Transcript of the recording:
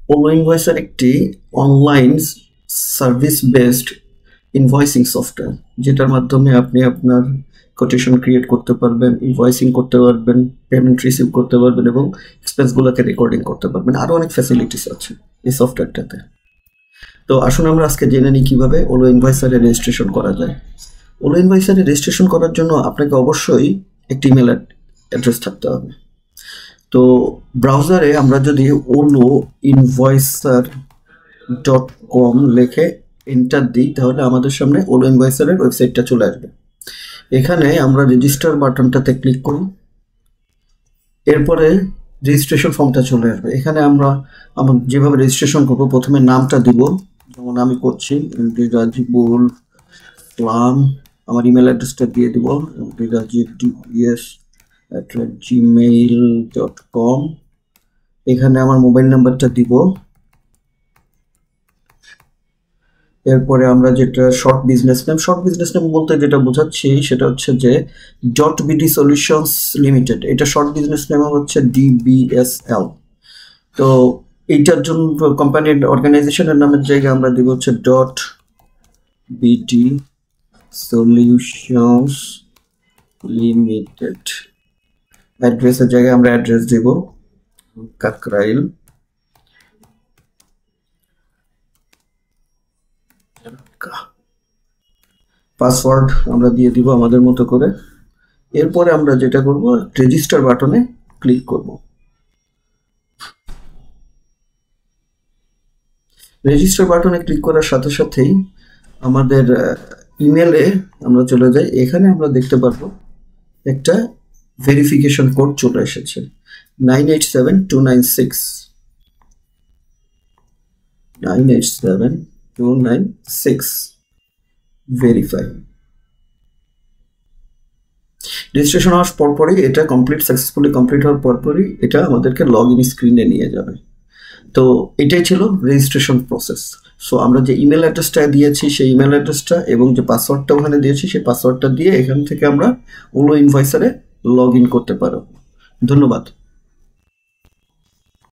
ওলো ইনভয়েসার একটি online service based invoicing software, যেটার মাধ্যমে আপনি আপনার কোটেশন ক্রিয়েট করতে পারবেন, ইনভয়েসিং করতে পারবেন, পেমেন্ট রিসিভ করতে পারবেন এবং এক্সপেন্সগুলোকে রেকর্ডিং করতে পারবেন। আরও অনেক ফ্যাসিলিটিস আছে এই সফটওয়্যারটাতে। তো আসুন আমরা আজকে জেনে নিই কীভাবে ওলো ইনভয়েসারে রেজিস্ট্রেশন করা যায়। ওলো ইনভয়েসারে রেজিস্ট্রেশন করার জন্য আপনাকে অবশ্যই একটি ইমেল অ্যাড্রেস থাকতে হবে। তো ব্রাউজারে আমরা যদি ওলো ইনভয়েসার .com লিখে এন্টার দিই তাহলে আমাদের সামনে ওলো ইনভয়েসারের ওয়েবসাইটটা চলে আসবে। এখানে আমরা রেজিস্টার বাটনটাতে ক্লিক করি, এরপরে রেজিস্ট্রেশন ফর্মটা চলে আসবে। এখানে আমরা যেভাবে রেজিস্ট্রেশন করবো, প্রথমে নামটা দিব, যেমন আমি করছি রাজিবুল ইসলাম, আমার ইমেল অ্যাড্রেসটা দিয়ে দিব rajiv@gmail.com। এখানে আমার মোবাইল নাম্বারটা দিব। এরপরে আমরা যেটা শর্ট বিজনেস নেম বলতে যেটা বোঝাচ্ছি সেটা হচ্ছে যে .bd সলিউশনস লিমিটেড, এটা শর্ট বিজনেস নেম হচ্ছে DBSL। তো এইটার জন্য কোম্পানির অর্গানাইজেশনের নামের জায়গায় আমরা দিব হচ্ছে .bd সলিউশনস লিমিটেড। অ্যাড্রেসের জায়গায় আমরা অ্যাড্রেস দিব কাকরাইল। পাসওয়ার্ড আমরা দিয়ে দিব আমাদের মতো করে। এরপরে আমরা যেটা করব, রেজিস্টার বাটনে ক্লিক করব। রেজিস্টার বাটনে ক্লিক করার সাথে সাথেই আমাদের ইমেলে আমরা চলে যাই। এখানে আমরা দেখতে পারবো একটা ভেরিফিকেশন কোড চলে এসেছে 987296 ভেরিফাই। রেজিস্ট্রেশন হওয়ার পরপরই এটা সাকসেসফুলি কমপ্লিট হওয়ার পরপরই এটা আমাদেরকে লগ ইন স্ক্রিনে নিয়ে যাবে। তো এটাই ছিল রেজিস্ট্রেশন প্রসেস। সো আমরা যে ইমেল অ্যাড্রেসটা দিয়েছি সেই ইমেল অ্যাড্রেসটা এবং যে পাসওয়ার্ডটা ওখানে দিয়েছি সেই পাসওয়ার্ডটা দিয়ে এখান থেকে আমরা ওলো ইনভয়েসারে লগ ইন করতে পারবো। ধন্যবাদ।